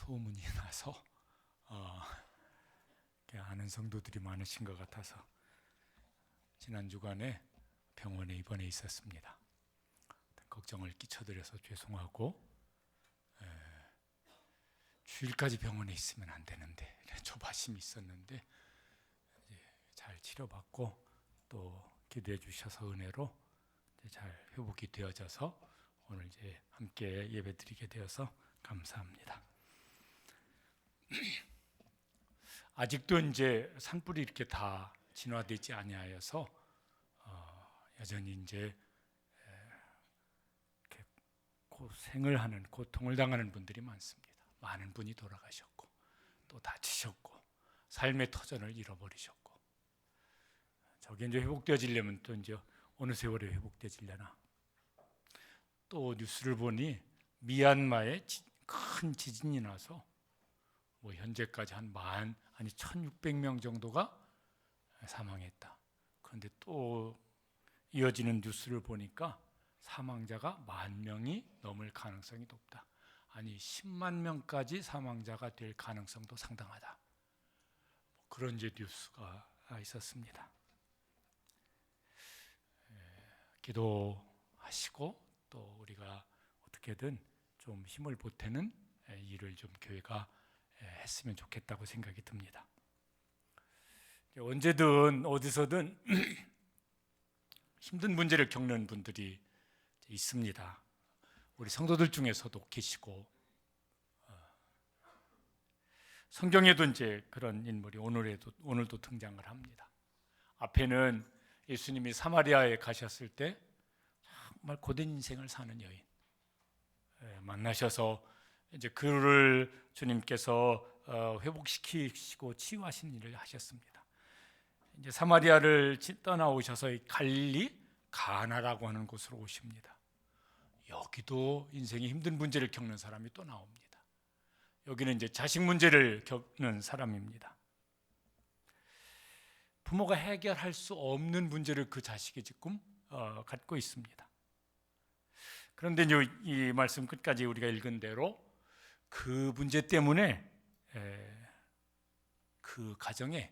소문이 나서 아는 성도들이 많으신 것 같아서 지난 주간에 병원에 입원해 있었습니다. 걱정을 끼쳐드려서 죄송하고, 주일까지 병원에 있으면 안 되는데 조바심이 있었는데 잘 치료받고 또 기도해 주셔서 은혜로 잘 회복이 되어져서 오늘 이제 함께 예배드리게 되어서 감사합니다. 아직도 이제 산불이 이렇게 다 진화되지 아니하여서 여전히 이제 이렇게 고생을 하는, 고통을 당하는 분들이 많습니다. 많은 분이 돌아가셨고 또 다치셨고 삶의 터전을 잃어버리셨고, 저게 이제 회복되어지려면 또 이제 어느 세월에 회복되어지려나. 또 뉴스를 보니 미얀마에 큰 지진이 나서 현재까지 한 1,600명 정도가 사망했다. 그런데 또 이어지는 뉴스를 보니까 사망자가 10,000명이 넘을 가능성이 높다. 아니 10만 명까지 사망자가 될 가능성도 상당하다. 그런 이제 뉴스가 있었습니다. 기도하시고 또 우리가 어떻게든 좀 힘을 보태는 일을 좀 교회가 했으면 좋겠다고 생각이 듭니다. 언제든 어디서든 힘든 문제를 겪는 분들이 있습니다. 우리 성도들 중에서도 계시고, 성경에도 이제 그런 인물이 오늘도 등장을 합니다. 앞에는 예수님이 사마리아에 가셨을 때 정말 고된 인생을 사는 여인 만나셔서 이제 그를 주님께서 회복시키시고 치유하신 일을 하셨습니다. 이제 사마리아를 떠나오셔서 갈릴리 가나라고 하는 곳으로 오십니다. 여기도 인생이 힘든 문제를 겪는 사람이 또 나옵니다. 여기는 이제 자식 문제를 겪는 사람입니다. 부모가 해결할 수 없는 문제를 그 자식이 지금 갖고 있습니다. 그런데 이제 이 말씀 끝까지 우리가 읽은 대로 그 문제 때문에 그 가정에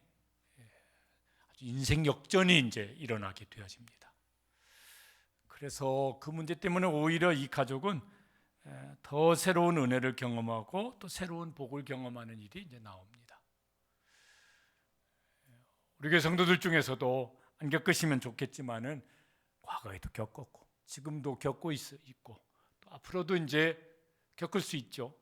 아주 인생 역전이 이제 일어나게 되어집니다. 그래서 그 문제 때문에 오히려 이 가족은 더 새로운 은혜를 경험하고 또 새로운 복을 경험하는 일이 이제 나옵니다. 우리 교회 성도들 중에서도 안 겪으시면 좋겠지만은 과거에도 겪었고 지금도 겪고 있고 또 앞으로도 이제 겪을 수 있죠.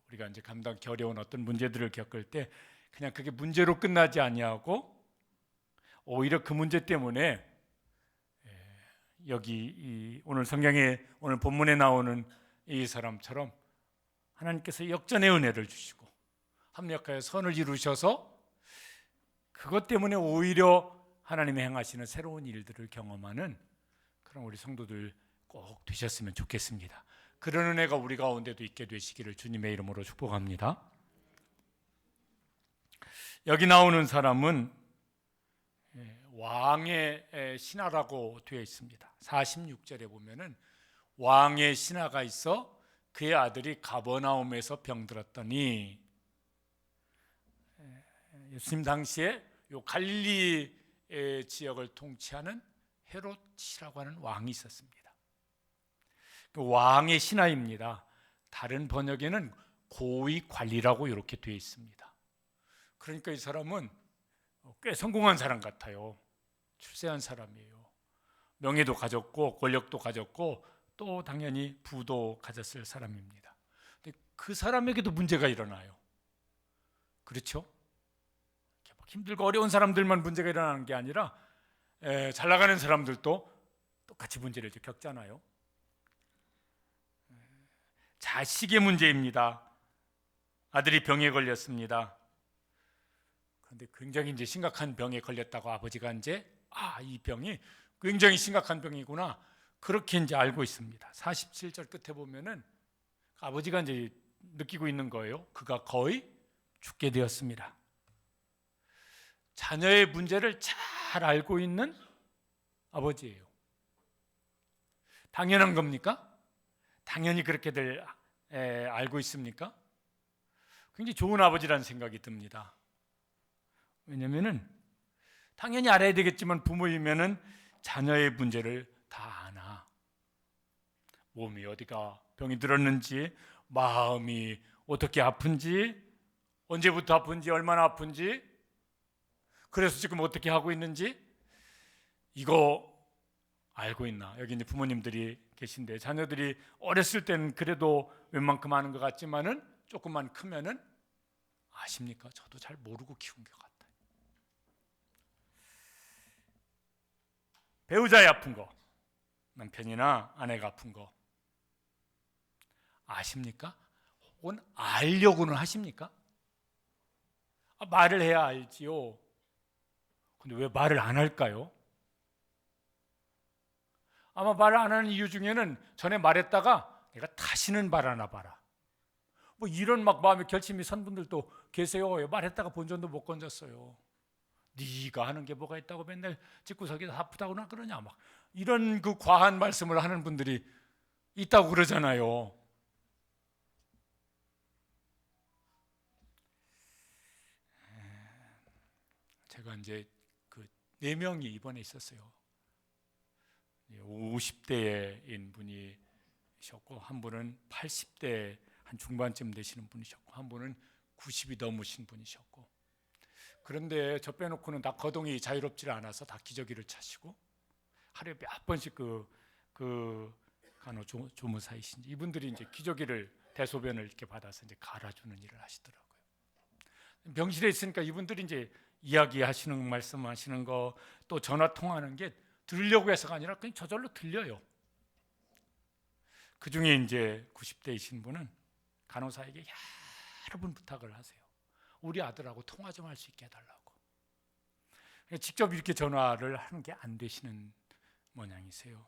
우리가 이제 감당하기 어려운 어떤 문제들을 겪을 때 그냥 그게 문제로 끝나지 아니하고 오히려 그 문제 때문에 여기 오늘 성경에 오늘 본문에 나오는 이 사람처럼 하나님께서 역전의 은혜를 주시고 합력하여 선을 이루셔서 그것 때문에 오히려 하나님이 행하시는 새로운 일들을 경험하는 그런 우리 성도들 꼭 되셨으면 좋겠습니다. 그런 은혜가 우리 가운데도 있게 되시기를 주님의 이름으로 축복합니다. 여기 나오는 사람은 왕의 신하라고 되어 있습니다. 46절에 보면은 왕의 신하가 있어 그의 아들이 가버나움에서 병들었더니, 예수님 당시에 요 갈릴리 지역을 통치하는 헤롯이라고 하는 왕이 있었습니다. 그 왕의 신하입니다. 다른 번역에는 고위 관리라고 이렇게 되어 있습니다. 그러니까 이 사람은 꽤 성공한 사람 같아요. 출세한 사람이에요. 명예도 가졌고 권력도 가졌고 또 당연히 부도 가졌을 사람입니다. 근데 그 사람에게도 문제가 일어나요. 그렇죠? 힘들고 어려운 사람들만 문제가 일어나는 게 아니라 잘 나가는 사람들도 똑같이 문제를 겪잖아요. 자식의 문제입니다. 아들이 병에 걸렸습니다. 그런데 굉장히 이제 심각한 병에 걸렸다고 아버지가 이제 이 병이 굉장히 심각한 병이구나 그렇게 이제 알고 있습니다. 47절 끝에 보면은 아버지가 이제 느끼고 있는 거예요. 그가 거의 죽게 되었습니다. 자녀의 문제를 잘 알고 있는 아버지예요. 당연한 겁니까? 당연히 그렇게들 알고 있습니까? 굉장히 좋은 아버지라는 생각이 듭니다. 왜냐면은 당연히 알아야 되겠지만 부모이면은 자녀의 문제를 다 아나. 몸이 어디가 병이 들었는지, 마음이 어떻게 아픈지, 언제부터 아픈지, 얼마나 아픈지, 그래서 지금 어떻게 하고 있는지 이거 알고 있나? 여기 이제 부모님들이 계신데 자녀들이 어렸을 때는 그래도 웬만큼 아는 것 같지만은 조금만 크면은 아십니까? 저도 잘 모르고 키운 것 같아요. 배우자의 아픈 거, 남편이나 아내가 아픈 거 아십니까? 혹은 알려고는 하십니까? 말을 해야 알지요. 근데 왜 말을 안 할까요? 아마 말을 안 하는 이유 중에는 전에 말했다가 내가 다시는 말 안 해봐라, 뭐 이런 막 마음의 결심이 선 분들도 계세요. 말했다가 본전도 못 건졌어요. 네가 하는 게 뭐가 있다고 맨날 집구석에서 아프다고나 그러냐, 막 이런 그 과한 말씀을 하는 분들이 있다고 그러잖아요. 제가 이제 그 4명이 입원해 있었어요. 50대인 분이셨고, 한 분은 80대 한 중반쯤 되시는 분이셨고, 한 분은 90이 넘으신 분이셨고, 그런데 저 빼놓고는 다 거동이 자유롭지 않아서 다 기저귀를 차시고 하루에 몇 번씩 그 간호조무사이신지 이분들이 이제 기저귀를 대소변을 이렇게 받아서 이제 갈아주는 일을 하시더라고요. 병실에 있으니까 이분들이 이제 이야기하시는 말씀하시는 거, 또 전화 통화하는 게 들으려고 해서가 아니라 그냥 저절로 들려요. 그 중에 이제 90대이신 분은 간호사에게 여러 번 부탁을 하세요. 우리 아들하고 통화 좀 할 수 있게 해달라고. 직접 이렇게 전화를 하는 게 안 되시는 모양이세요.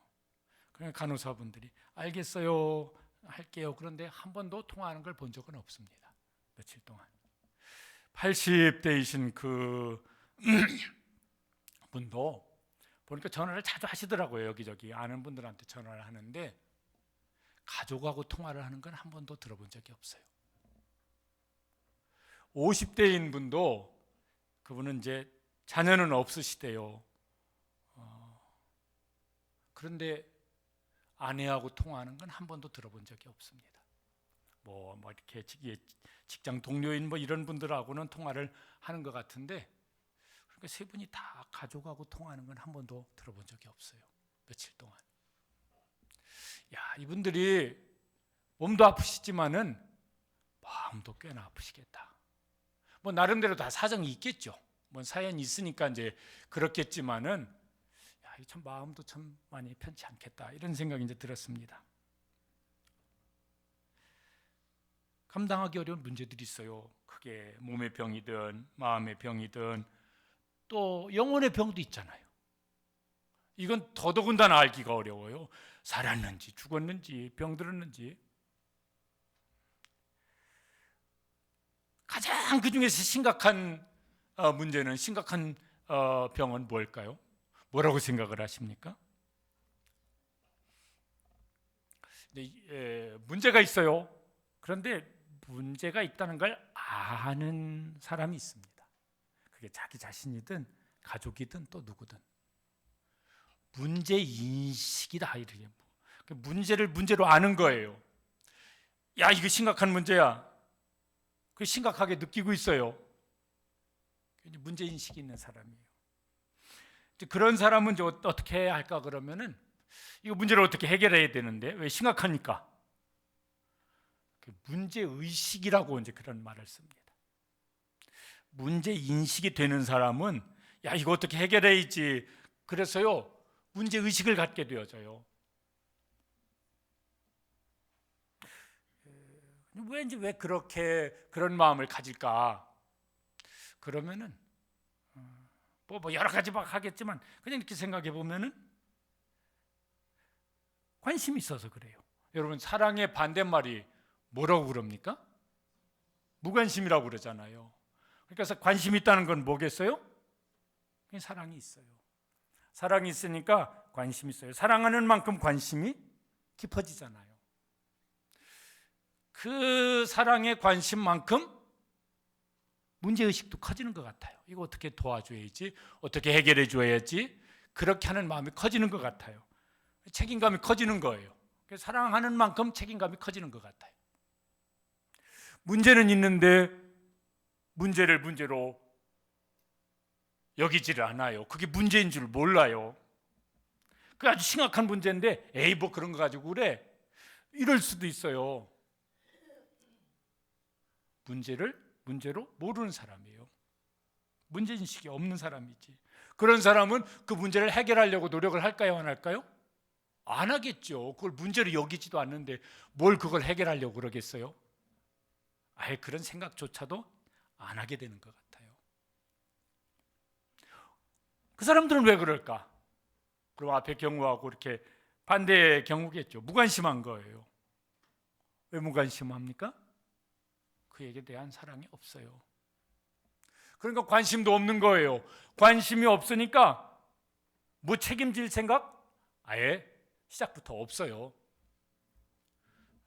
그냥 간호사분들이 알겠어요, 할게요. 그런데 한 번도 통화하는 걸 본 적은 없습니다. 며칠 동안. 80대이신 그 분도 보니까 전화를 자주 하시더라고요. 여기저기 아는 분들한테 전화를 하는데 가족하고 통화를 하는 건 한 번도 들어본 적이 없어요. 50대인 분도, 그분은 이제 자녀는 없으시대요. 그런데 아내하고 통화하는 건 한 번도 들어본 적이 없습니다. 뭐 이렇게 직장 동료인 뭐 이런 분들하고는 통화를 하는 것 같은데, 그러니까 세 분이 다 가족하고 통화하는 건 한 번도 들어본 적이 없어요. 며칠 동안. 야, 이분들이 몸도 아프시지만은 마음도 꽤나 아프시겠다. 뭐 나름대로 다 사정이 있겠죠. 뭐 사연이 있으니까 이제 그렇겠지만은, 야, 참 마음도 참 많이 편치 않겠다, 이런 생각이 이제 들었습니다. 감당하기 어려운 문제들이 있어요. 그게 몸의 병이든 마음의 병이든 또 영혼의 병도 있잖아요. 이건 더더군다나 알기가 어려워요. 살았는지 죽었는지 병들었는지. 가장 그 중에서 심각한 문제는, 심각한 병은 뭘까요? 뭐라고 생각을 하십니까? 문제가 있어요. 그런데 문제가 있다는 걸 아는 사람이 있습니다. 그게 자기 자신이든 가족이든 또 누구든. 문제 인식이다, 이렇게. 문제를 문제로 아는 거예요. 야, 이거 심각한 문제야. 그 심각하게 느끼고 있어요. 문제 인식이 있는 사람이에요. 그런 사람은 이제 어떻게 해야 할까 그러면은, 이거 문제를 어떻게 해결해야 되는데 왜 심각하니까? 문제 의식이라고 이제 그런 말을 씁니다. 문제 인식이 되는 사람은 야, 이거 어떻게 해결해야지. 그래서요, 문제 의식을 갖게 되어져요. 왜 그렇게 그런 마음을 가질까? 그러면은 뭐 여러 가지 막 하겠지만 그냥 이렇게 생각해 보면은 관심이 있어서 그래요. 여러분, 사랑의 반대말이 뭐라고 그럽니까? 무관심이라고 그러잖아요. 그러니까 관심이 있다는 건 뭐겠어요? 그냥 사랑이 있어요. 사랑이 있으니까 관심이 있어요. 사랑하는 만큼 관심이 깊어지잖아요. 그 사랑의 관심만큼 문제의식도 커지는 것 같아요. 이거 어떻게 도와줘야지, 어떻게 해결해 줘야지, 그렇게 하는 마음이 커지는 것 같아요. 책임감이 커지는 거예요. 사랑하는 만큼 책임감이 커지는 것 같아요. 문제는 있는데 문제를 문제로 여기지를 않아요. 그게 문제인 줄 몰라요. 그 아주 심각한 문제인데 에이 뭐 그런 거 가지고 그래, 이럴 수도 있어요. 문제를 문제로 모르는 사람이에요. 문제인식이 없는 사람이지. 그런 사람은 그 문제를 해결하려고 노력을 할까요, 안 할까요? 안 하겠죠. 그걸 문제로 여기지도 않는데 뭘 그걸 해결하려고 그러겠어요? 아예 그런 생각조차도 안 하게 되는 것 같아요. 그 사람들은 왜 그럴까? 그리고 앞에 경우하고 이렇게 반대의 경우겠죠. 무관심한 거예요. 왜 무관심합니까? 그에게 대한 사랑이 없어요. 그러니까 관심도 없는 거예요. 관심이 없으니까 뭐 책임질 생각? 아예 시작부터 없어요.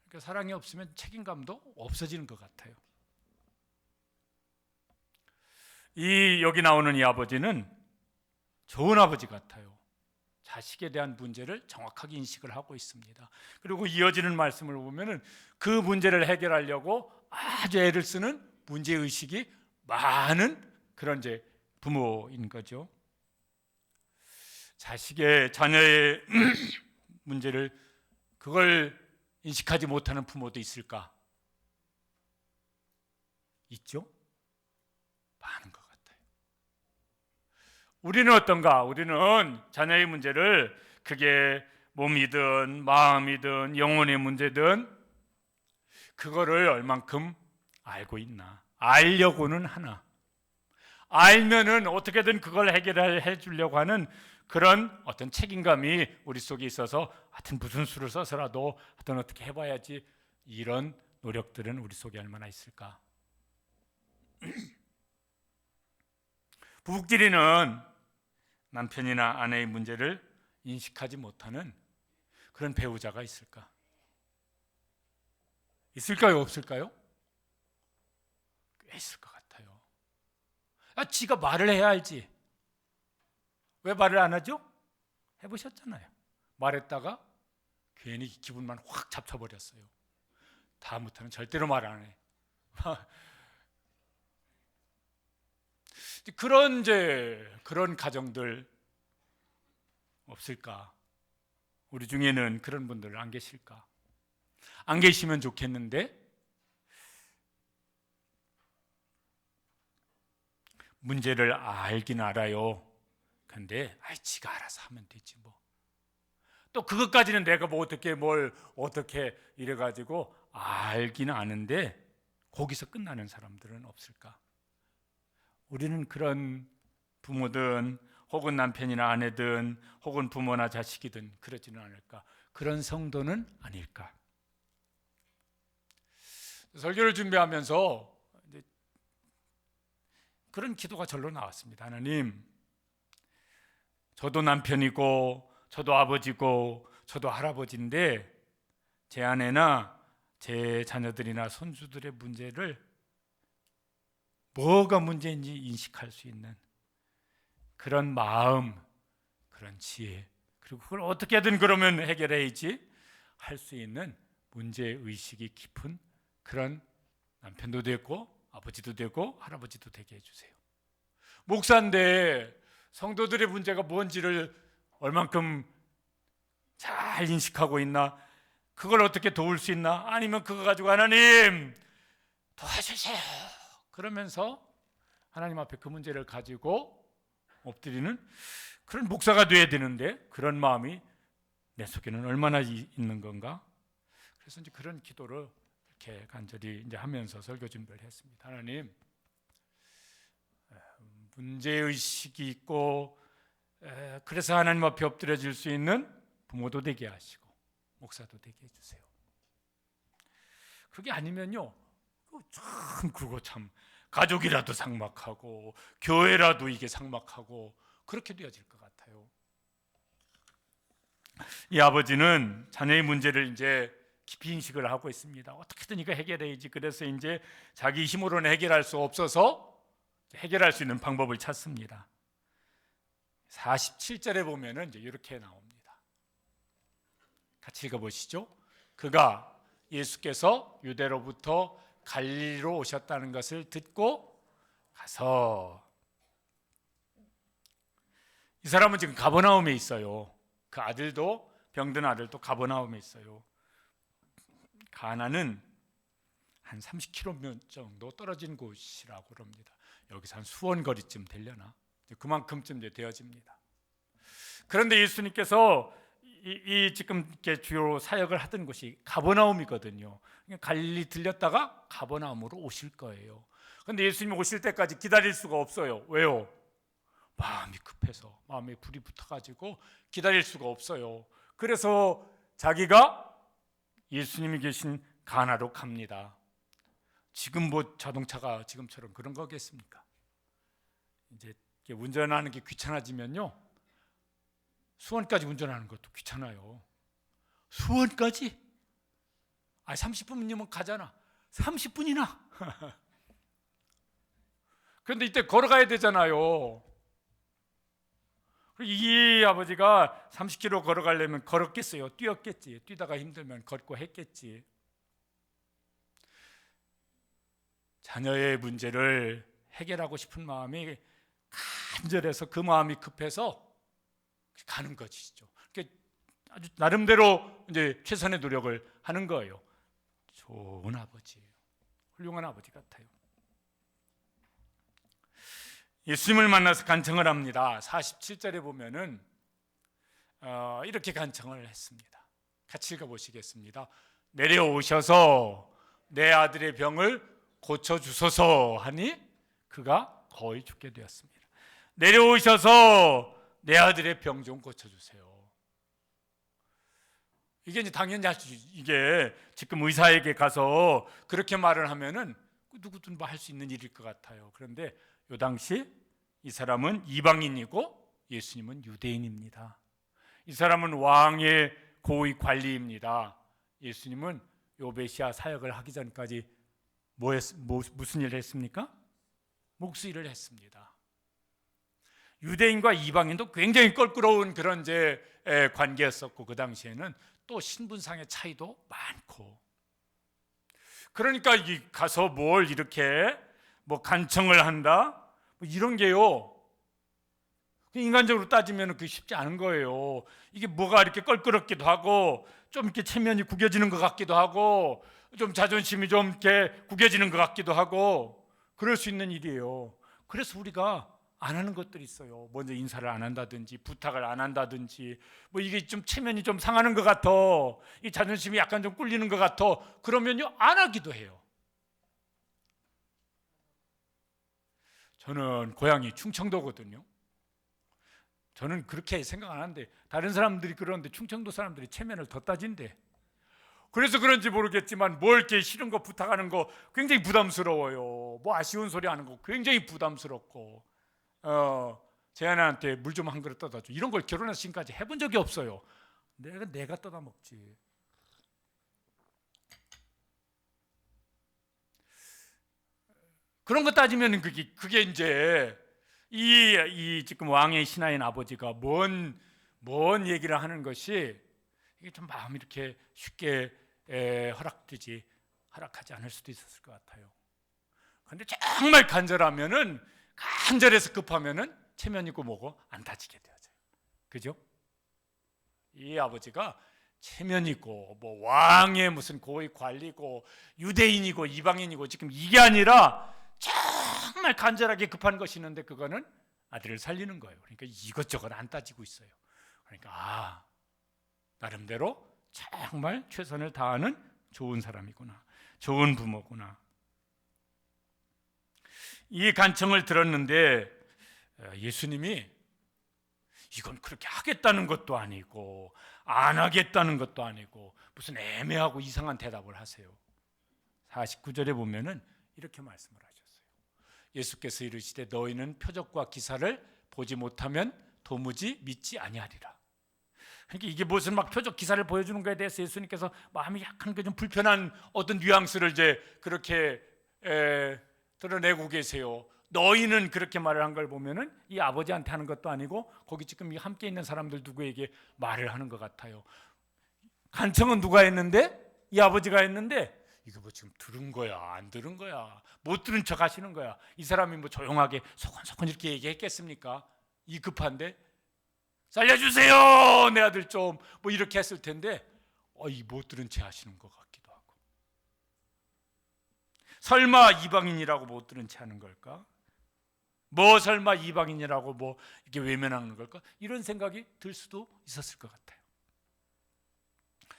그러니까 사랑이 없으면 책임감도 없어지는 것 같아요. 여기 나오는 이 아버지는 좋은 아버지 같아요. 자식에 대한 문제를 정확하게 인식을 하고 있습니다. 그리고 이어지는 말씀을 보면은 그 문제를 해결하려고 아주 애를 쓰는 문제의식이 많은 그런 이제 부모인 거죠. 자녀의 문제를 그걸 인식하지 못하는 부모도 있을까? 있죠? 많은 것 같아요. 우리는 어떤가? 우리는 자녀의 문제를 그게 몸이든 마음이든 영혼의 문제든 그거를 얼만큼 알고 있나? 알려고는 하나. 알면은 어떻게든 그걸 해결해 주려고 하는 그런 어떤 책임감이 우리 속에 있어서 하여튼 무슨 수를 써서라도 하여튼 어떻게 해봐야지, 이런 노력들은 우리 속에 얼마나 있을까? 부부끼리는 남편이나 아내의 문제를 인식하지 못하는 그런 배우자가 있을까? 있을까요? 없을까요? 꽤 있을 것 같아요. 지가 말을 해야 알지. 왜 말을 안 하죠? 해보셨잖아요. 말했다가 괜히 기분만 확 잡쳐버렸어요. 다음부터는 절대로 말 안 해. 그런 가정들 없을까? 우리 중에는 그런 분들 안 계실까? 안 계시면 좋겠는데, 문제를 알긴 알아요. 근데 지가 알아서 하면 되지 뭐. 또 그것까지는 내가 뭐 어떻게 이래가지고 알긴 아는데 거기서 끝나는 사람들은 없을까? 우리는 그런 부모든 혹은 남편이나 아내든 혹은 부모나 자식이든 그러지는 않을까? 그런 성도는 아닐까? 설교를 준비하면서 그런 기도가 절로 나왔습니다. 하나님, 저도 남편이고 저도 아버지고 저도 할아버지인데 제 아내나 제 자녀들이나 손주들의 문제를 뭐가 문제인지 인식할 수 있는 그런 마음, 그런 지혜, 그리고 그걸 어떻게든 그러면 해결해야지 할 수 있는 문제의식이 깊은 그런 남편도 되고 아버지도 되고 할아버지도 되게 해주세요. 목사인데 성도들의 문제가 뭔지를 얼만큼 잘 인식하고 있나? 그걸 어떻게 도울 수 있나? 아니면 그거 가지고 하나님 도와주세요 그러면서 하나님 앞에 그 문제를 가지고 엎드리는 그런 목사가 돼야 되는데 그런 마음이 내 속에는 얼마나 있는 건가? 그래서 이제 그런 기도를 이렇게 간절히 이제 하면서 설교 준비를 했습니다. 하나님, 문제의식이 있고 그래서 하나님 앞에 엎드려질 수 있는 부모도 되게 하시고 목사도 되게 해주세요. 그게 아니면요, 그거 참 가족이라도 삭막하고 교회라도 이게 삭막하고 그렇게 되어질 것 같아요. 이 아버지는 자녀의 문제를 이제 깊이 인식을 하고 있습니다. 어떻게든 이거 해결해야지. 그래서 이제 자기 힘으로는 해결할 수 없어서 해결할 수 있는 방법을 찾습니다. 47절에 보면은 이제 이렇게 나옵니다. 같이 읽어보시죠. 그가 예수께서 유대로부터 갈릴리로 오셨다는 것을 듣고 가서, 이 사람은 지금 가버나움에 있어요. 그 아들도, 병든 아들도 가버나움에 있어요. 가나는 한 30km 정도 떨어진 곳이라고 합니다. 여기서 한 수원거리쯤 되려나? 그만큼쯤 이제 되어집니다. 그런데 예수님께서 이 지금 이렇게 주요 사역을 하던 곳이 가버나움이거든요. 갈릴리 들렸다가 가버나움으로 오실 거예요. 그런데 예수님이 오실 때까지 기다릴 수가 없어요. 왜요? 마음이 급해서, 마음에 불이 붙어가지고 기다릴 수가 없어요. 그래서 자기가 예수님이 계신 가나로 갑니다. 지금 뭐 자동차가 지금처럼 그런 거겠습니까? 이제 운전하는 게 귀찮아지면요, 수원까지 운전하는 것도 귀찮아요. 수원까지? 30분이면 가잖아. 30분이나. 그런데 이때 걸어가야 되잖아요. 이 아버지가 30km 걸어가려면 걸었겠어요? 뛰었겠지. 뛰다가 힘들면 걷고 했겠지. 자녀의 문제를 해결하고 싶은 마음이 간절해서, 그 마음이 급해서 가는 것이죠. 아주 나름대로 이제 최선의 노력을 하는 거예요. 좋은 아버지예요. 훌륭한 아버지 같아요. 예수님을 만나서 간청을 합니다. 47절에 보면은 이렇게 간청을 했습니다. 같이 읽어보시겠습니다. 내려오셔서 내 아들의 병을 고쳐주소서 하니 그가 거의 죽게 되었습니다. 내려오셔서 내 아들의 병 좀 고쳐주세요. 이게 이제 당연히 이게 지금 의사에게 가서 그렇게 말을 하면은 누구든 뭐 할 수 있는 일일 것 같아요. 그런데 이 당시 이 사람은 이방인이고 예수님은 유대인입니다. 이 사람은 왕의 고위 관리입니다. 예수님은 요베시아 사역을 하기 전까지 무슨 일을 했습니까? 목수일을 했습니다. 유대인과 이방인도 굉장히 껄끄러운 그런 이제 관계였었고, 그 당시에는 또 신분상의 차이도 많고, 그러니까 가서 뭘 이렇게 뭐 간청을 한다, 뭐 이런 게요, 인간적으로 따지면 그게 쉽지 않은 거예요. 이게 뭐가 이렇게 껄끄럽기도 하고, 좀 이렇게 체면이 구겨지는 것 같기도 하고, 좀 자존심이 좀 이렇게 구겨지는 것 같기도 하고, 그럴 수 있는 일이에요. 그래서 우리가 안 하는 것들이 있어요. 먼저 인사를 안 한다든지, 부탁을 안 한다든지, 뭐 이게 좀 체면이 좀 상하는 것 같아, 이 자존심이 약간 좀 꿀리는 것 같아, 그러면요 안 하기도 해요. 저는 고향이 충청도거든요. 저는 그렇게 생각 안 하는데 다른 사람들이 그러는데 충청도 사람들이 체면을 더 따진대. 그래서 그런지 모르겠지만 뭘 이렇게 싫은 거 부탁하는 거 굉장히 부담스러워요. 뭐 아쉬운 소리 하는 거 굉장히 부담스럽고, 제 아내한테 물 좀 한 그릇 떠다 줘, 이런 걸 결혼해서 지금까지 해본 적이 없어요. 내가 떠다 먹지. 그런 거 따지면 그게 이제 이 지금 왕의 신하인 아버지가 뭔 얘기를 하는 것이, 이게 좀 마음이 이렇게 쉽게 허락하지 않을 수도 있었을 것 같아요. 그런데 정말 간절해서 급하면은 체면이고 뭐고 안 다치게 되어져요. 그죠? 이 아버지가 체면이고 뭐 왕의 무슨 고위 관리고 유대인이고 이방인이고 지금 이게 아니라 정말 간절하게 급한 것이 있는데, 그거는 아들을 살리는 거예요. 그러니까 이것저것 안 따지고 있어요. 그러니까 나름대로 정말 최선을 다하는 좋은 사람이구나, 좋은 부모구나. 이 간청을 들었는데 예수님이 이건 그렇게 하겠다는 것도 아니고 안 하겠다는 것도 아니고 무슨 애매하고 이상한 대답을 하세요. 49절에 보면은 이렇게 말씀을 하셨어요. 예수께서 이르시되 너희는 표적과 기사를 보지 못하면 도무지 믿지 아니하리라. 그러니까 이게 무슨 막 표적 기사를 보여주는 거에 대해서 예수님께서 마음이 약간 좀 불편한 어떤 뉘앙스를 이제 그렇게 드러내고 계세요. 너희는 그렇게 말을 한 걸 보면은 이 아버지한테 하는 것도 아니고 거기 지금 함께 있는 사람들 누구에게 말을 하는 것 같아요. 간청은 누가 했는데? 이 아버지가 했는데 이거 뭐 지금 들은 거야 안 들은 거야 못 들은 척 하시는 거야. 이 사람이 뭐 조용하게 소곤소곤 이렇게 얘기했겠습니까? 이 급한데 살려주세요 내 아들 좀 뭐 이렇게 했을 텐데 이 못 들은 채 하시는 것 같기도 하고, 설마 이방인이라고 못 들은 채 하는 걸까? 뭐 설마 이방인이라고 뭐 이렇게 외면하는 걸까? 이런 생각이 들 수도 있었을 것 같아요.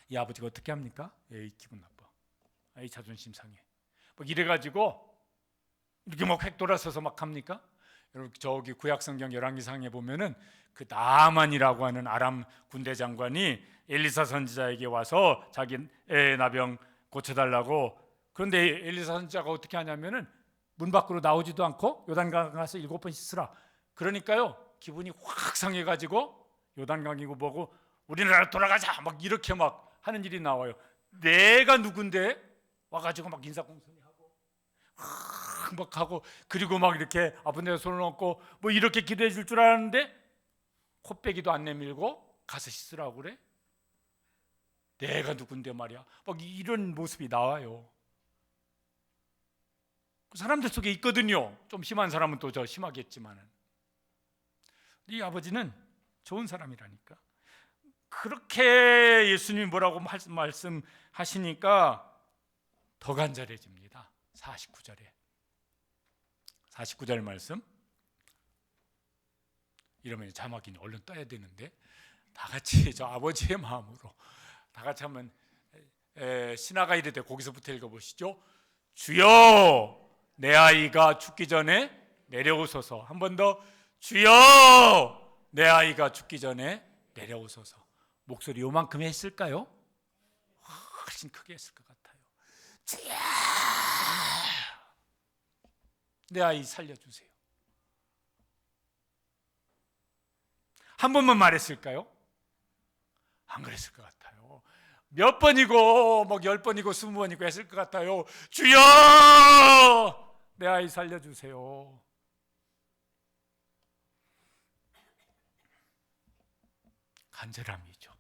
이 아버지가 어떻게 합니까? 에이 기분 나빠, 에이 자존심 상해, 뭐 이래가지고 이렇게 막 획 돌아서서 막 합니까? 여러분 저기 구약성경 열왕기상에 보면은 그 나만이라고 하는 아람 군대 장관이 엘리사 선지자에게 와서 자기 애 나병 고쳐달라고, 그런데 엘리사 선지자가 어떻게 하냐면은 문 밖으로 나오지도 않고 요단강 가서 7번 씻으라 그러니까요 기분이 확 상해가지고 요단강이고 뭐고 우리나라 돌아가자 막 이렇게 막 하는 일이 나와요. 내가 누군데 와가지고 막 인사공손히 하고 막 하고 그리고 막 이렇게 아픈 데서 손을 얹고 뭐 이렇게 기도해 줄 줄 알았는데 코빼기도 안 내밀고 가서 씻으라고 그래? 내가 누군데 말이야. 막 이런 모습이 나와요. 그 사람들 속에 있거든요. 좀 심한 사람은 또 저 심하겠지만은 이 아버지는 좋은 사람이라니까. 그렇게 예수님이 뭐라고 말씀하시니까 더 간절해집니다. 49절 말씀. 이러면 자막이 얼른 떠야 되는데 다 같이 저 아버지의 마음으로 다 같이 한번 신하가 이르되 거기서부터 읽어보시죠. 주여 내 아이가 죽기 전에 내려오소서. 한 번 더 주여 내 아이가 죽기 전에 내려오소서. 목소리 요만큼 했을까요? 훨씬 크게 했을 것 같아요. 주여 내 아이 살려주세요. 한 번만 말했을까요? 안 그랬을 것 같아요. 몇 번이고 막 10번이고 20번이고 했을 것 같아요. 주여 내 아이 살려주세요. 간절함이죠.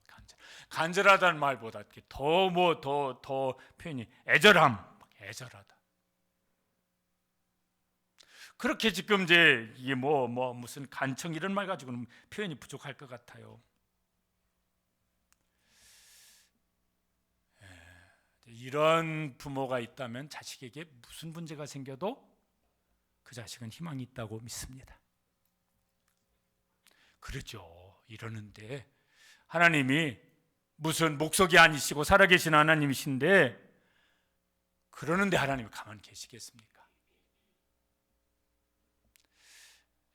간절하다는 말보다 더 표현이 애절하다. 그렇게 지금 이제 이게 뭐 무슨 간청 이런 말 가지고는 표현이 부족할 것 같아요. 이런 부모가 있다면 자식에게 무슨 문제가 생겨도 그 자식은 희망이 있다고 믿습니다. 그렇죠. 이러는데 하나님이 무슨 목석이 아니시고 살아계신 하나님이신데 그러는데 하나님이 가만히 계시겠습니까?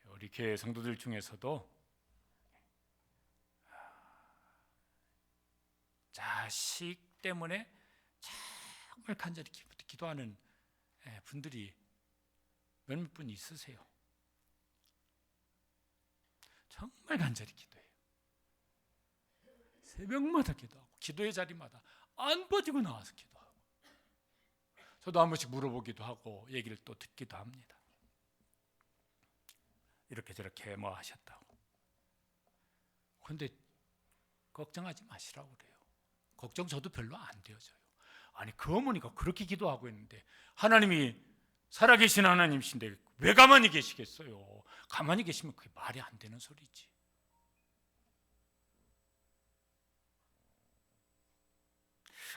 우리 교회 성도들 중에서도 자식 때문에 정말 간절히 기도하는 분들이 몇몇 분 있으세요. 정말 간절히 기도해요. 새벽마다 기도하고 기도의 자리마다 안 빠지고 나와서 기도하고 저도 한 번씩 물어보기도 하고 얘기를 또 듣기도 합니다. 이렇게 저렇게 뭐 하셨다고. 그런데 걱정하지 마시라고 그래요. 걱정 저도 별로 안 되어져요. 아니 그 어머니가 그렇게 기도하고 있는데 하나님이 살아계신 하나님이신데 왜 가만히 계시겠어요? 가만히 계시면 그게 말이 안 되는 소리지.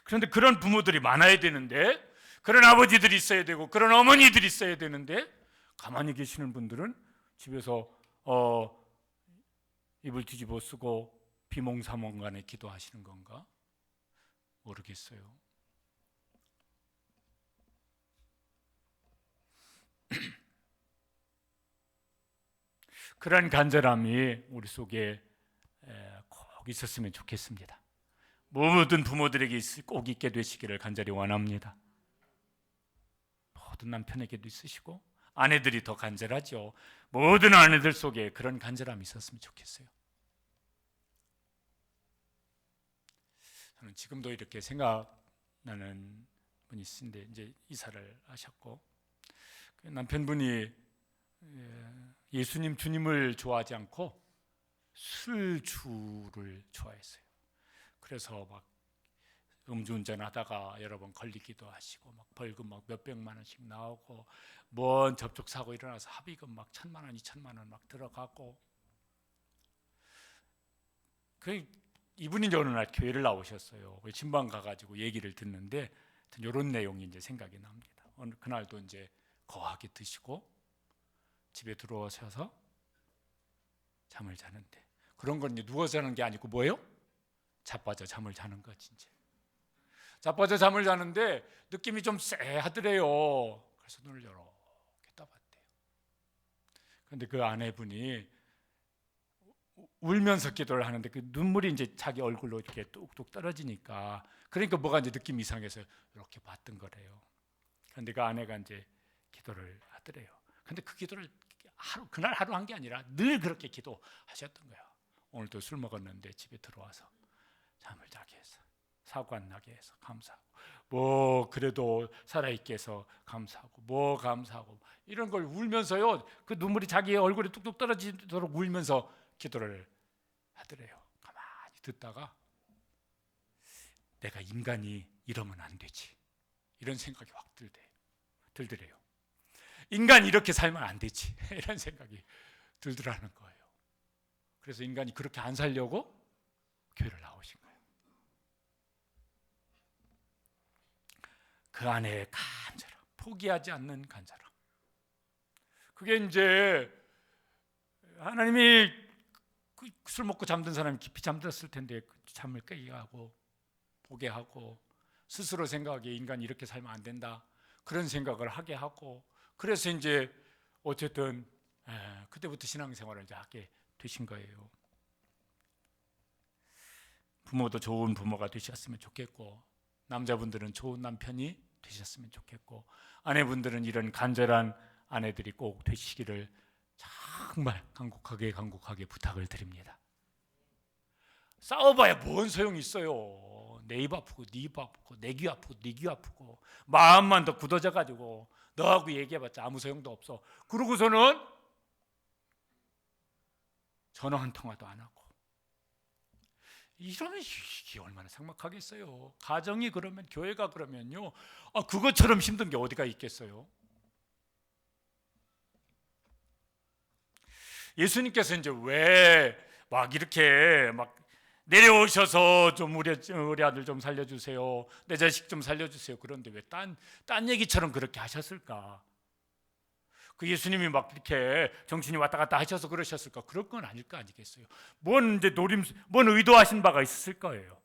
그런데 그런 부모들이 많아야 되는데 그런 아버지들이 있어야 되고 그런 어머니들이 있어야 되는데 가만히 계시는 분들은 집에서 이불 뒤집어 쓰고 비몽사몽간에 기도하시는 건가? 모르겠어요. 그런 간절함이 우리 속에 꼭 있었으면 좋겠습니다. 모든 부모들에게 꼭 있게 되시기를 간절히 원합니다. 모든 남편에게도 있으시고 아내들이 더 간절하죠. 모든 아내들 속에 그런 간절함이 있었으면 좋겠어요. 저는 지금도 이렇게 생각나는 분이 있는데 이제 이사를 하셨고 남편분이 예수님 주님을 좋아하지 않고 술주를 좋아했어요. 그래서 막 음주운전하다가 여러 번 걸리기도 하시고 막 벌금 막 몇백만 원씩 나오고 먼 접촉 사고 일어나서 합의금 막 1,000만 원, 2,000만 원 막 들어가고 이분이 이제 어느 날 교회를 나오셨어요. 신방 가가지고 얘기를 듣는데 이런 내용이 이제 생각이 납니다. 어느 그날도 이제 거하게 드시고 집에 들어오셔서 잠을 자는데 그런 건 이제 누워서 자는 게 아니고 뭐예요? 자빠져 잠을 자는 거지 이제. 자빠져 잠을 자는데 느낌이 좀 쎄하더래요. 그래서 눈을 이렇게 떠봤대요. 그런데 그 아내분이 울면서 기도를 하는데 그 눈물이 이제 자기 얼굴로 이렇게 뚝뚝 떨어지니까 그러니까 뭐가 이제 느낌이 이상해서 이렇게 봤던 거래요. 그런데 그 아내가 이제 기도를 하더래요. 근데 그 기도를 그날 하루 한 게 아니라 늘 그렇게 기도하셨던 거야. 오늘도 술 먹었는데 집에 들어와서 잠을 자게 해서 사고 안 나게 해서 감사하고 뭐 그래도 살아있게 해서 감사하고 뭐 감사하고 이런 걸 울면서요. 그 눈물이 자기 얼굴에 뚝뚝 떨어지도록 울면서 기도를 하더래요. 가만히 듣다가 내가 인간이 이러면 안 되지 이런 생각이 확 들더래요. 인간이 이렇게 살면 안 되지 이런 생각이 들더라는 거예요. 그래서 인간이 그렇게 안 살려고 교회를 나오신 거예요. 그 아내의 간절함, 포기하지 않는 간절함. 그게 이제 하나님이 술 먹고 잠든 사람이 깊이 잠들었을 텐데 잠을 깨게 하고 보게 하고 스스로 생각하기에 인간이 이렇게 살면 안 된다 그런 생각을 하게 하고 그래서 이제 어쨌든 그때부터 신앙생활을 이제 하게 되신 거예요. 부모도 좋은 부모가 되셨으면 좋겠고 남자분들은 좋은 남편이 되셨으면 좋겠고 아내분들은 이런 간절한 아내들이 꼭 되시기를 정말 간곡하게 부탁을 드립니다. 싸워봐야 뭔 소용이 있어요. 내 입 아프고 네 입 아프고 내 귀 아프고 네 귀 아프고 마음만 더 굳어져가지고 너하고 얘기해봤자 아무 소용도 없어. 그러고서는 전화 한 통화도 안 하고 이러면 이게 얼마나 삭막하겠어요. 가정이 그러면 교회가 그러면요 그것처럼 힘든 게 어디가 있겠어요. 예수님께서 이제 왜 막 이렇게 막 내려오셔서 좀 우리 아들 좀 살려주세요, 내 자식 좀 살려주세요. 그런데 왜 딴 얘기처럼 그렇게 하셨을까? 그 예수님이 막 이렇게 정신이 왔다 갔다 하셔서 그러셨을까? 그럴 건 아닐 거 아니겠어요. 뭔 의도하신 바가 있었을 거예요.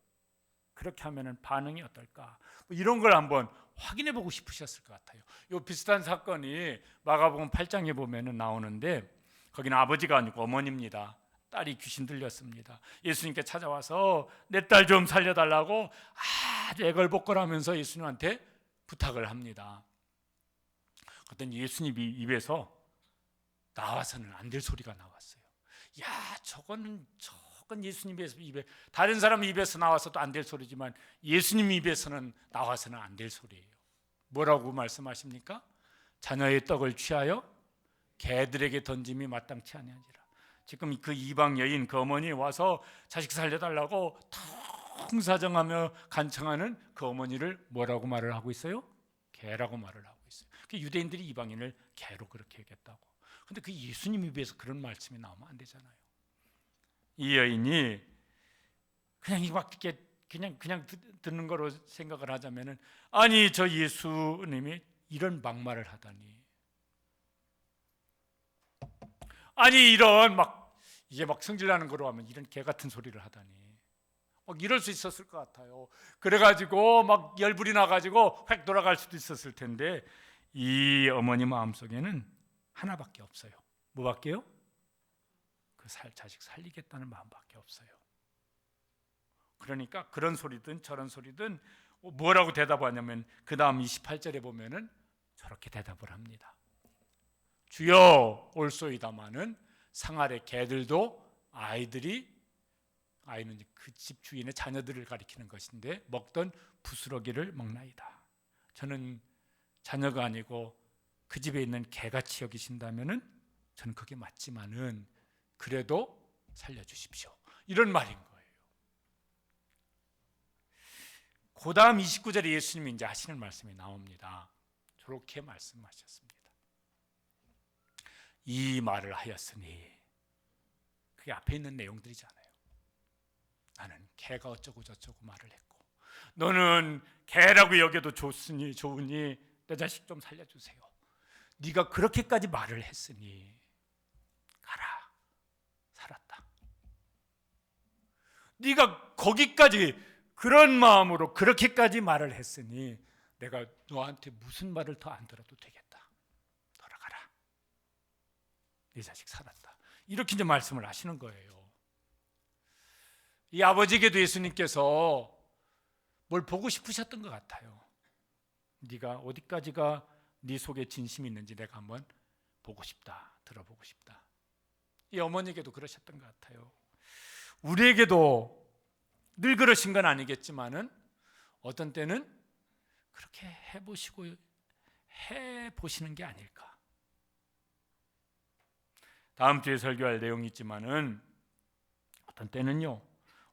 그렇게 하면은 반응이 어떨까? 뭐 이런 걸 한번 확인해 보고 싶으셨을 것 같아요. 이 비슷한 사건이 마가복음 8장에 보면은 나오는데 거기는 아버지가 아니고 어머니입니다. 딸이 귀신 들렸습니다. 예수님께 찾아와서 내 딸 좀 살려달라고 아주 애걸복걸하면서 예수님한테 부탁을 합니다. 그랬더니 예수님 입에서 나와서는 안 될 소리가 나왔어요. 야, 저건 예수님 입에 다른 사람 입에서 나와서도 안 될 소리지만 예수님 입에서는 나와서는 안 될 소리예요. 뭐라고 말씀하십니까? 자녀의 떡을 취하여 개들에게 던짐이 마땅치 아니하니라. 지금 그 이방 여인 그 어머니 와서 자식 살려달라고 통사정하며 간청하는 그 어머니를 뭐라고 말을 하고 있어요? 개라고 말을 하고 있어요. 그 유대인들이 이방인을 개로 그렇게 얘기했다고. 근데 그 예수님 입에서 그런 말씀이 나오면 안 되잖아요. 이 여인이 그냥 막 이렇게 그냥 듣는 거로 생각을 하자면은 아니 저 예수님이 이런 막말을 하다니, 아니 이런 막 이게 막 성질나는 거로 하면 이런 개 같은 소리를 하다니 막 이럴 수 있었을 것 같아요. 그래가지고 막 열불이 나가지고 획 돌아갈 수도 있었을 텐데 이 어머니 마음속에는 하나밖에 없어요. 뭐밖에요? 그 자식 살리겠다는 마음밖에 없어요. 그러니까 그런 소리든 저런 소리든 뭐라고 대답하냐면 그 다음 28절에 보면은 저렇게 대답을 합니다. 주여 올소이다마는 상 아래 개들도 아이는 그 집 주인의 자녀들을 가리키는 것인데 먹던 부스러기를 먹나이다. 저는 자녀가 아니고 그 집에 있는 개같이 여기신다면은 저는 그게 맞지만은 그래도 살려주십시오. 이런 말인 거예요. 그 다음 29절에 예수님이 이제 하시는 말씀이 나옵니다. 저렇게 말씀하셨습니다. 이 말을 하였으니, 그게 앞에 있는 내용들이잖아요. 나는 개가 어쩌고 저쩌고 말을 했고, 너는 개라고 여겨도 좋으니 내 자식 좀 살려주세요. 네가 그렇게까지 말을 했으니 가라. 살았다. 네가 거기까지 그런 마음으로 그렇게까지 말을 했으니 내가 너한테 무슨 말을 더 안 들어도 되겠다. 돌아가라. 네 자식 살았다. 이렇게 이제 말씀을 하시는 거예요. 이 아버지에게도 예수님께서 뭘 보고 싶으셨던 것 같아요. 네가 어디까지가 네 속에 진심이 있는지 내가 한번 보고 싶다. 들어보고 싶다. 이 어머니에게도 그러셨던 것 같아요. 우리에게도 늘 그러신 건 아니겠지만은 어떤 때는 그렇게 해보시는 게 아닐까. 다음 주에 설교할 내용이 있지만은 어떤 때는요,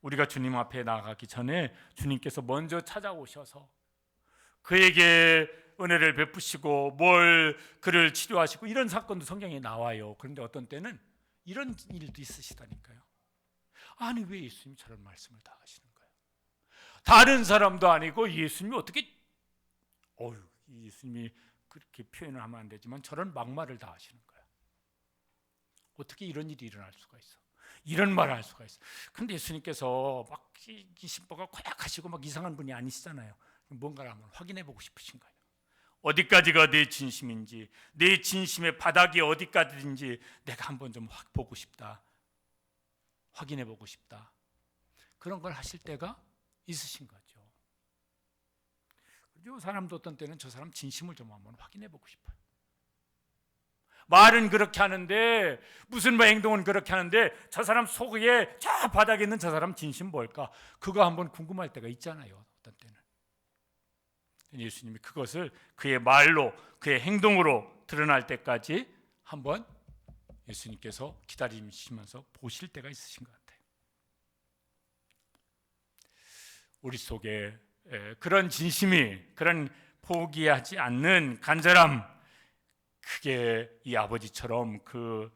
우리가 주님 앞에 나가기 전에 주님께서 먼저 찾아오셔서 그에게 은혜를 베푸시고 그를 치료하시고 이런 사건도 성경에 나와요. 그런데 어떤 때는 이런 일도 있으시다니까요. 아니, 왜 예수님이 저런 말씀을 다 하시는 거예요? 다른 사람도 아니고 예수님이 어떻게 예수님이 그렇게 표현을 하면 안 되지만 저런 막말을 다 하시는 거예요. 어떻게 이런 일이 일어날 수가 있어? 이런 말을 할 수가 있어? 근데 예수님께서 막 신보가 고약하시고 막 이상한 분이 아니시잖아요. 뭔가를 한번 확인해 보고 싶으신 거예요. 어디까지가 내 진심인지, 내 진심의 바닥이 어디까지인지 내가 한번 좀 보고 싶다. 확인해 보고 싶다. 그런 걸 하실 때가 있으신 거죠. 그리고 사람도 어떤 때는 저 사람 진심을 좀 한번 확인해 보고 싶어요. 말은 그렇게 하는데 무슨 행동은 그렇게 하는데 저 사람 속에 저 바닥에 있는 저 사람 진심 뭘까? 그거 한번 궁금할 때가 있잖아요. 어떤 때는. 예수님이 그것을 그의 말로 그의 행동으로 드러날 때까지 한번 예수님께서 기다리시면서 보실 때가 있으신 것 같아요. 우리 속에 그런 진심이, 그런 포기하지 않는 간절함, 그게 이 아버지처럼 그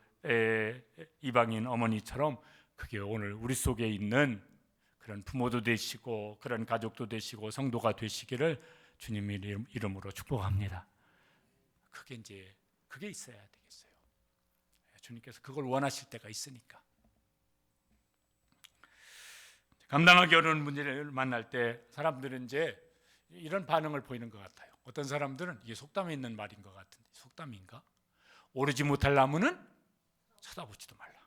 이방인 어머니처럼 그게 오늘 우리 속에 있는 그런 부모도 되시고 그런 가족도 되시고 성도가 되시기를 주님의 이름으로 축복합니다. 그게 있어야 되겠어요. 주님께서 그걸 원하실 때가 있으니까. 감당하기 어려운 문제를 만날 때 사람들은 이제 이런 반응을 보이는 것 같아요. 어떤 사람들은 이게 속담에 있는 말인 것 같은데, 속담인가? 오르지 못할 나무는 쳐다보지도 말라.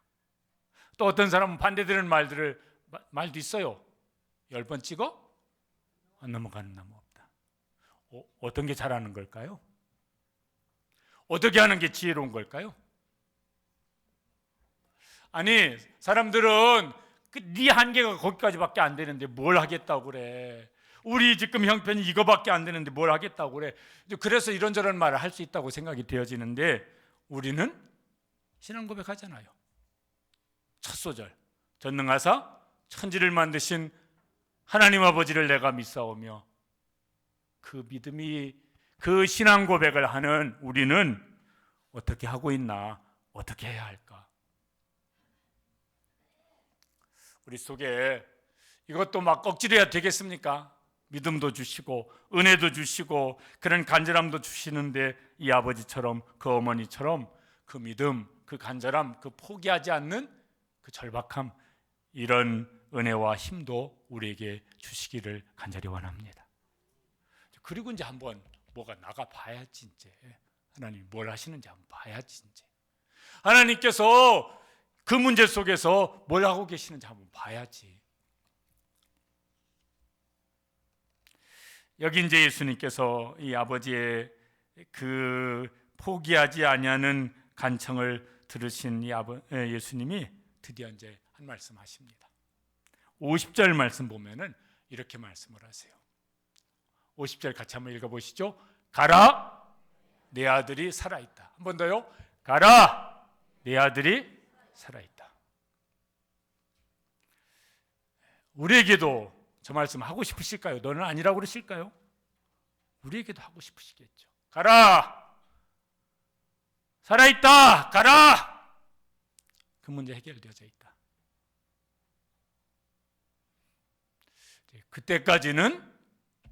또 어떤 사람은 반대되는 말도 있어요. 10번 찍어 안 넘어가는 나무 없다. 어떤 게 잘하는 걸까요? 어떻게 하는 게 지혜로운 걸까요? 아니, 사람들은 네 한계가 거기까지밖에 안 되는데 뭘 하겠다고 그래. 우리 지금 형편이 이거밖에 안 되는데 뭘 하겠다고 그래. 그래서 이런저런 말을 할 수 있다고 생각이 되어지는데 우리는 신앙 고백하잖아요. 첫 소절, 전능하사 천지를 만드신 하나님 아버지를 내가 믿사오며, 그 믿음이, 그 신앙 고백을 하는 우리는 어떻게 하고 있나, 어떻게 해야 할까? 우리 속에 이것도 막 억지로 해야 되겠습니까? 믿음도 주시고 은혜도 주시고 그런 간절함도 주시는데 이 아버지처럼, 그 어머니처럼 그 믿음, 그 간절함, 그 포기하지 않는 그 절박함, 이런 은혜와 힘도 우리에게 주시기를 간절히 원합니다. 그리고 이제 한번 뭐가 나가 봐야지. 이제 하나님이 뭘 하시는지 한번 봐야지. 이제 하나님께서 그 문제 속에서 뭘 하고 계시는지 한번 봐야지. 여기 이제 예수님께서 이 아버지의 그 포기하지 아니하는 간청을 들으신 이 예수님이 드디어 이제 한 말씀 하십니다. 50절 말씀 보면은 이렇게 말씀을 하세요. 50절 같이 한번 읽어보시죠. 가라, 내 아들이 살아있다. 한 번 더요. 가라, 내 아들이 살아있다. 우리에게도 저 말씀 하고 싶으실까요? 너는 아니라고 그러실까요? 우리에게도 하고 싶으시겠죠. 가라! 살아있다! 가라! 그 문제 해결되어져 있다. 그때까지는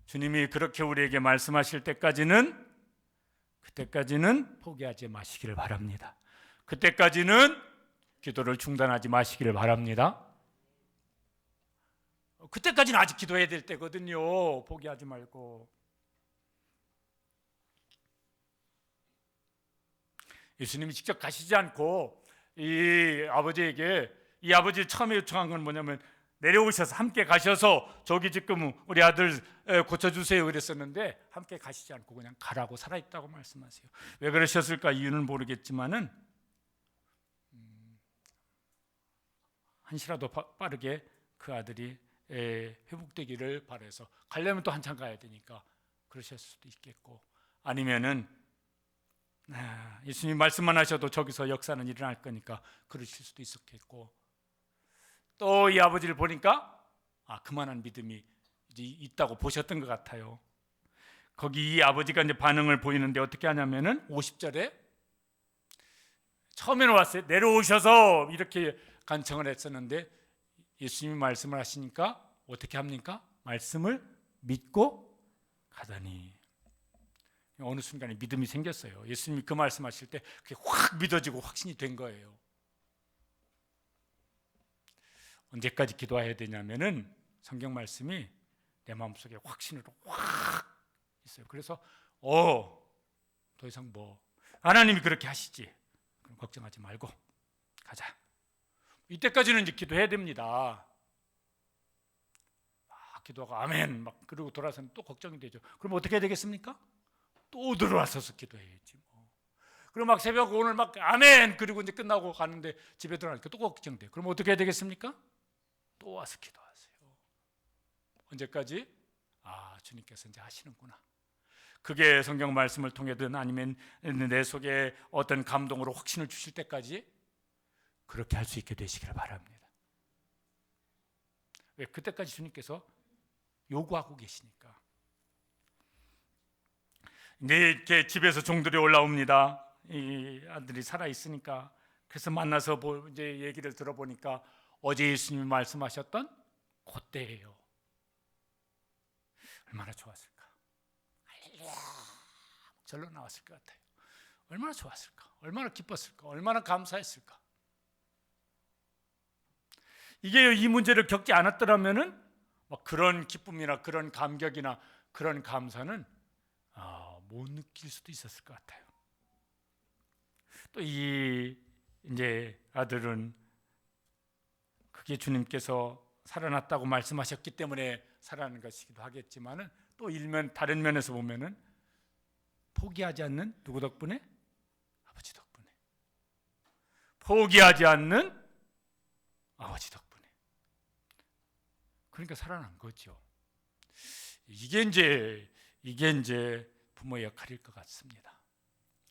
주님이 그렇게 우리에게 말씀하실 때까지는 그때까지는 포기하지 마시기를 바랍니다. 그때까지는 기도를 중단하지 마시기를 바랍니다. 그때까지는 아직 기도해야 될 때거든요. 포기하지 말고. 예수님이 직접 가시지 않고 이 아버지에게, 이 아버지 처음에 요청한 건 뭐냐면 내려오셔서 함께 가셔서 저기 지금 우리 아들 고쳐주세요 그랬었는데 함께 가시지 않고 그냥 가라고, 살아있다고 말씀하세요. 왜 그러셨을까 이유는 모르겠지만은 한시라도 빠르게 그 아들이 회복되기를 바라서, 가려면 또 한참 가야 되니까 그러셨을 수도 있겠고, 아니면은 예수님 말씀만 하셔도 저기서 역사는 일어날 거니까 그러실 수도 있었겠고, 또 이 아버지를 보니까 그만한 믿음이 이제 있다고 보셨던 것 같아요. 거기 이 아버지가 이제 반응을 보이는데 어떻게 하냐면은 50절에 처음에는 왔어요. 내려오셔서 이렇게 간청을 했었는데 예수님이 말씀을 하시니까 어떻게 합니까? 말씀을 믿고 가더니 어느 순간에 믿음이 생겼어요. 예수님이 그 말씀하실 때 그게 확 믿어지고 확신이 된 거예요. 언제까지 기도해야 되냐면은 성경 말씀이 내 마음속에 확신으로 확 있어요. 그래서 더 이상 하나님이 그렇게 하시지, 그럼 걱정하지 말고 가자. 이때까지는 이제 기도해야 됩니다. 기도하고 아멘 막 그러고 돌아서는 또 걱정이 되죠. 그럼 어떻게 해야 되겠습니까? 또 들어와서서 기도해야지 뭐. 그럼 막 새벽 오늘 막 아멘 그리고 이제 끝나고 가는데 집에 들어가니까 또 걱정돼. 그럼 어떻게 해야 되겠습니까? 또 와서 기도하세요. 언제까지? 주님께서 이제 하시는구나. 그게 성경 말씀을 통해든 아니면 내 속에 어떤 감동으로 확신을 주실 때까지 그렇게 할 수 있게 되시기를 바랍니다. 왜? 그때까지 주님께서 요구하고 계시니까. 이제 이렇게 집에서 종들이 올라옵니다. 이 아들이 살아 있으니까. 그래서 만나서 이제 얘기를 들어보니까 어제 예수님이 말씀하셨던 그때예요. 얼마나 좋았을까? 할렐루야! 절로 나왔을 것 같아요. 얼마나 좋았을까? 얼마나 기뻤을까? 얼마나 감사했을까? 이게 이 문제를 겪지 않았더라면은 그런 기쁨이나 그런 감격이나 그런 감사는 못 느낄 수도 있었을 것 같아요. 또 이 이제 아들은 그게 주님께서 살아났다고 말씀하셨기 때문에 살아나는 것이기도 하겠지만은 또 다른 면에서 보면은 포기하지 않는 누구 덕분에? 아버지 덕분에. 포기하지 않는 아버지 덕분에. 그러니까 살아난 거죠. 이게 이제 부모의 역할일 것 같습니다.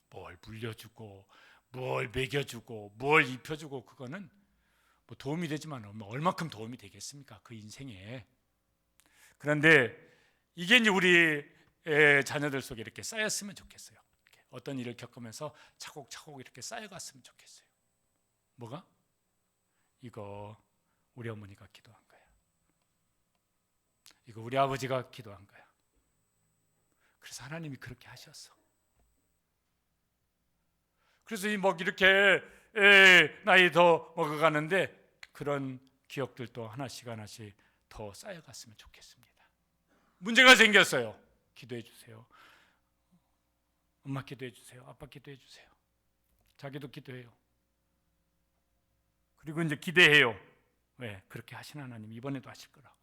뭘 물려주고, 뭘 먹여주고, 뭘 입혀주고, 그거는 도움이 되지만 얼마큼 도움이 되겠습니까? 그 인생에. 그런데 이게 이제 우리 자녀들 속에 이렇게 쌓였으면 좋겠어요. 어떤 일을 겪으면서 차곡차곡 이렇게 쌓여갔으면 좋겠어요. 뭐가? 이거 우리 어머니가 기도한 거야. 이거 우리 아버지가 기도한 거야. 그래서 하나님이 그렇게 하셨어. 그래서 이렇게 나이 더 먹어가는데 그런 기억들도 하나씩 더 쌓여갔으면 좋겠습니다. 문제가 생겼어요. 기도해 주세요. 엄마 기도해 주세요. 아빠 기도해 주세요. 자기도 기도해요. 그리고 이제 기대해요. 왜? 그렇게 하신 하나님 이번에도 하실 거라고.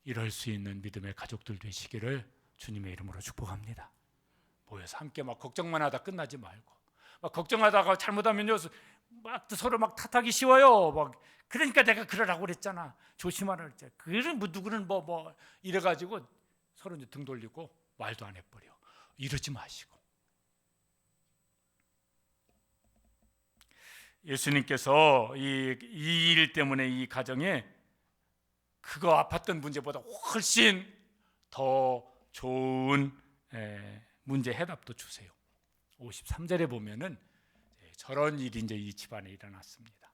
이럴 수 있는 믿음의 가족들 되시기를 주님의 이름으로 축복합니다. 모여서 함께 걱정만 하다 끝나지 말고, 걱정하다가 잘못하면요 서로 탓하기 쉬워요. 그러니까 내가 그러라고 그랬잖아. 조심하라 그랬잖아. 그런 누구는 이래가지고 서로 이제 등 돌리고 말도 안 해버려. 이러지 마시고 예수님께서 이 일 때문에 이 가정에 그거 아팠던 문제보다 훨씬 더 좋은 문제 해답도 주세요. 53절에 보면은 저런 일이 이제 이 집안에 일어났습니다.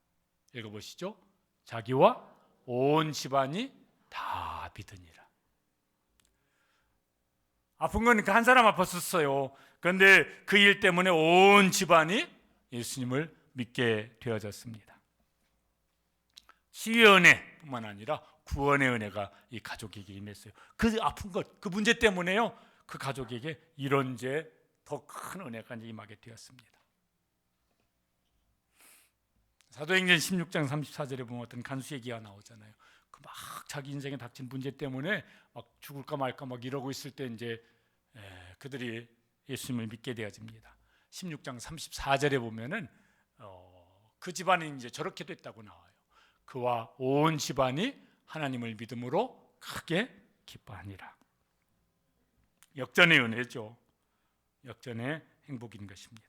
읽어보시죠. 자기와 온 집안이 다 믿으니라. 아픈 건 한 사람 아팠었어요. 그런데 그 일 때문에 온 집안이 예수님을 믿게 되어졌습니다. 치유의 은혜뿐만 아니라 구원의 은혜가 이 가족에게 임했어요. 그 아픈 것, 그 문제 때문에요. 그 가족에게 이런 이제 더 큰 은혜가 임하게 되었습니다. 사도행전 16장 34절에 보면 어떤 간수 얘기가 나오잖아요. 그 막 자기 인생에 닥친 문제 때문에 막 죽을까 말까 막 이러고 있을 때 이제 그들이 예수님을 믿게 되어집니다. 16장 34절에 보면은 그 집안이 이제 저렇게 됐다고 나와요. 그와 온 집안이 하나님을 믿음으로 크게 기뻐하니라. 역전의 은혜죠. 역전의 행복인 것입니다.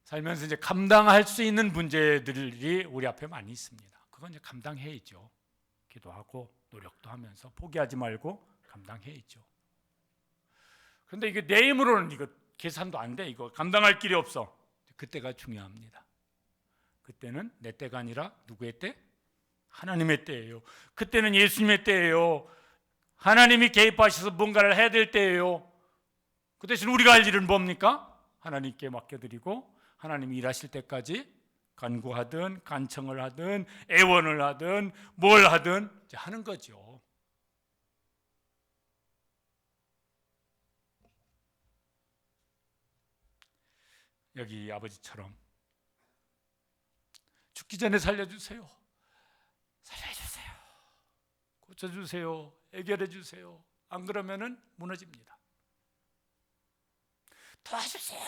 살면서 이제 감당할 수 있는 문제들이 우리 앞에 많이 있습니다. 그건 이제 감당해야죠. 기도하고 노력도 하면서 포기하지 말고 감당해야죠. 그런데 이게 내 힘으로는 이거 계산도 안 돼. 이거 감당할 길이 없어. 그때가 중요합니다. 그때는 내 때가 아니라 누구의 때? 하나님의 때예요. 그때는 예수님의 때예요. 하나님이 개입하셔서 뭔가를 해야 될 때예요. 그 대신 우리가 할 일은 뭡니까? 하나님께 맡겨드리고 하나님이 일하실 때까지 간구하든 간청을 하든 애원을 하든 뭘 하든 이제 하는 거죠. 여기 아버지처럼 죽기 전에 살려주세요. 살려주세요. 고쳐주세요. 해결해주세요. 안 그러면은 무너집니다. 도와주세요.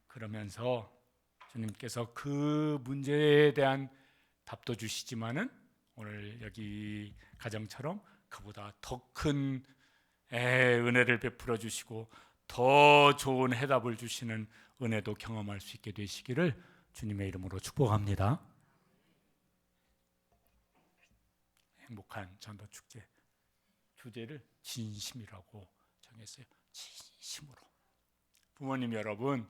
그러면서 주님께서 그 문제에 대한 답도 주시지만은 오늘 여기 가정처럼 그보다 더 큰 은혜를 베풀어 주시고 더 좋은 해답을 주시는 은혜도 경험할 수 있게 되시기를 주님의 이름으로 축복합니다. 행복한 전도 축제 주제를 진심이라고 정했어요. 진심으로. 부모님 여러분,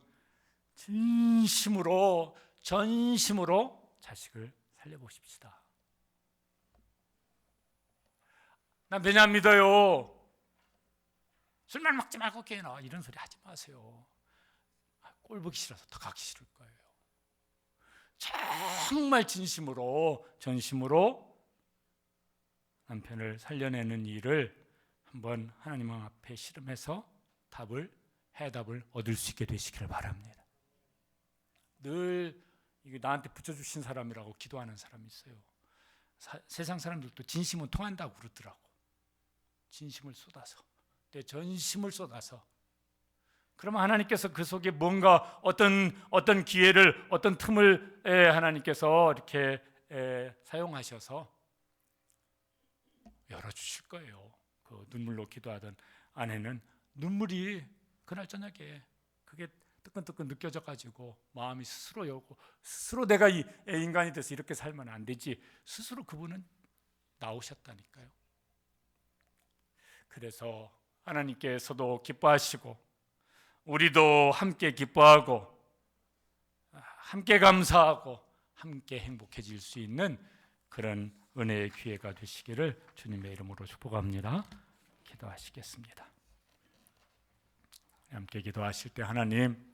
진심으로 전심으로 자식을 살려보십시다. 남편이 안 믿어요. 술만 먹지 말고 교회 나와. 이런 소리 하지 마세요. 꼴 보기 싫어서 더 가기 싫을 거예요. 정말 진심으로 전심으로 남편을 살려내는 일을 한번 하나님 앞에 씨름해서 해답을 얻을 수 있게 되시기를 바랍니다. 늘 이게 나한테 붙여주신 사람이라고 기도하는 사람이 있어요. 세상 사람들도 진심은 통한다고 그러더라고. 진심을 쏟아서, 내 전심을 쏟아서. 그러면 하나님께서 그 속에 뭔가 어떤 기회를, 어떤 틈을 하나님께서 이렇게 사용하셔서 열어주실 거예요. 그 눈물로 기도하던 아내는 눈물이 그날 저녁에 그게 뜨끈뜨끈 느껴져 가지고 마음이 스스로 열고, 스스로 내가 이 인간이 돼서 이렇게 살면 안 되지, 스스로 그분은 나오셨다니까요. 그래서 하나님께서도 기뻐하시고 우리도 함께 기뻐하고 함께 감사하고 함께 행복해질 수 있는 그런 은혜의 기회가 되시기를 주님의 이름으로 축복합니다. 기도하시겠습니다. 함께 기도하실 때 하나님,